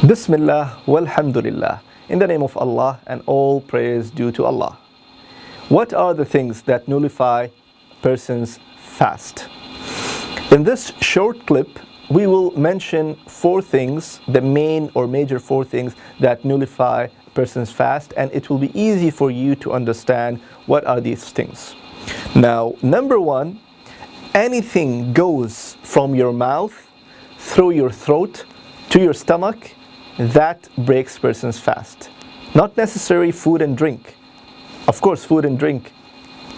Bismillah walhamdulillah. In the name of Allah, and all praise due to Allah. What are the things that nullify a person's fast? In this short clip, we will mention four things, the main or major four things that nullify a person's fast, and it will be easy for you to understand what are these things. Now, number one, anything goes from your mouth, through your throat, to your stomach, that breaks person's fast. Not necessarily food and drink. Of course, food and drink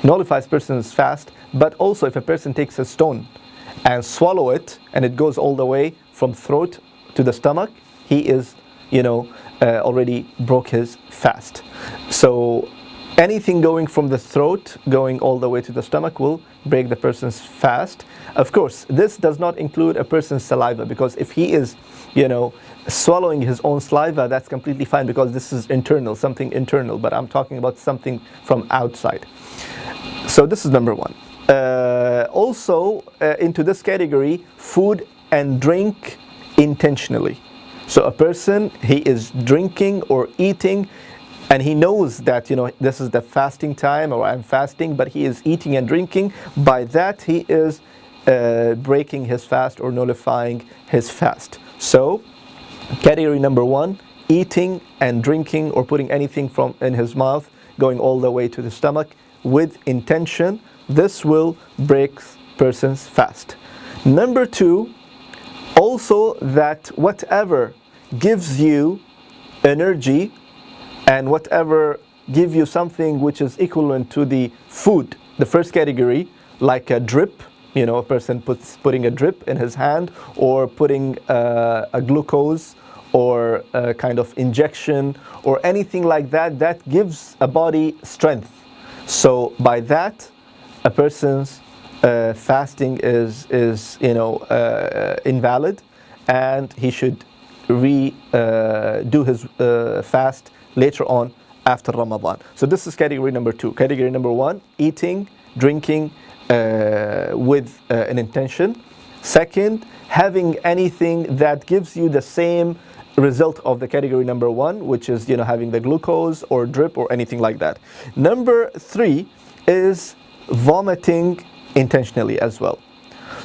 nullifies person's fast, but also if a person takes a stone and swallow it, and it goes all the way from throat to the stomach, he is, already broke his fast. So anything going from the throat, going all the way to the stomach, will break the person's fast. Of course, this does not include a person's saliva, because if he is, swallowing his own saliva, that's completely fine, because this is internal, something internal, but I'm talking about something from outside. So this is number one. Also, into this category, food and drink intentionally. So a person, he is drinking or eating, and he knows that, this is the fasting time, or I'm fasting, but he is eating and drinking. By that, he is breaking his fast or nullifying his fast. So, category number one, eating and drinking or putting anything from in his mouth, going all the way to the stomach with intention, this will break person's fast. Number two, also that whatever gives you energy and whatever give you something which is equivalent to the food, the first category, like a drip, a person putting a drip in his hand, or putting a glucose, or a kind of injection, or anything like that, that gives a body strength. So by that, a person's fasting is invalid, and he should do his fast later on after Ramadan. So this is category number two. Category number one, eating, drinking with an intention. Second, having anything that gives you the same result of the category number one, which is having the glucose or drip or anything like that. Number three is vomiting intentionally as well.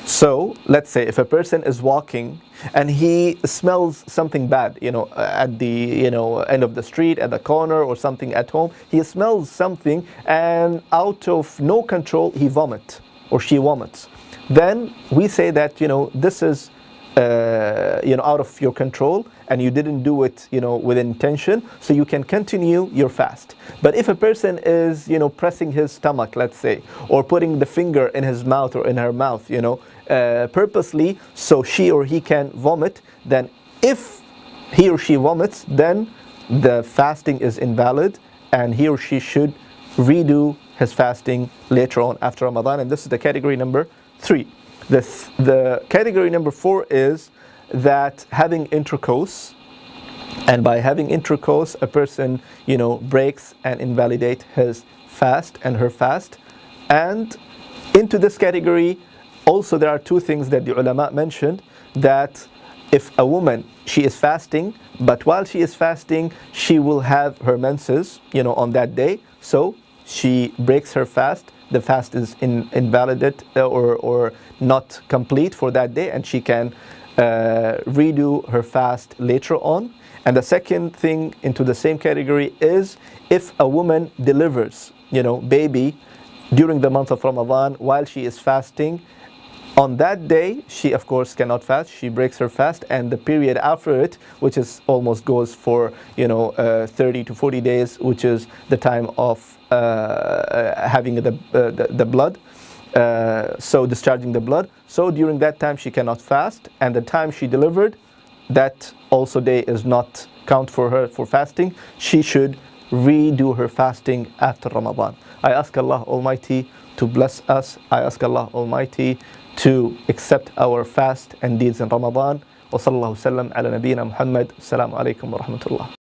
So let's say if a person is walking and he smells something bad, at the end of the street, at the corner, or something at home, he smells something, and out of no control he vomits or she vomits. Then we say that this is out of your control, and you didn't do it with intention, so you can continue your fast. But if a person is pressing his stomach, let's say, or putting the finger in his mouth or in her mouth, purposely, so she or he can vomit, then if he or she vomits, then the fasting is invalid, and he or she should redo his fasting later on after Ramadan. And this is the category number three. The category number four is that having intercourse, and by having intercourse, a person breaks and invalidates his fast and her fast. And into this category also there are two things that the ulama mentioned, that if a woman, she is fasting, but while she is fasting she will have her menses on that day, so she breaks her fast. The fast is invalidated or not complete for that day, and she can redo her fast later on. And the second thing into the same category is if a woman delivers baby during the month of Ramadan while she is fasting. On that day, she of course cannot fast. She breaks her fast, and the period after it, which is almost goes for 30 to 40 days, which is the time of having the blood, so discharging the blood. So during that time she cannot fast, and the time she delivered, that also day is not count for her for fasting. She should redo her fasting after Ramadan. I ask Allah Almighty to bless us. I ask Allah Almighty to accept our fast and deeds in Ramadan. Wa sallallahu sallam ala nabiyyina Muhammad. Assalamu alaikum wa rahmatullah.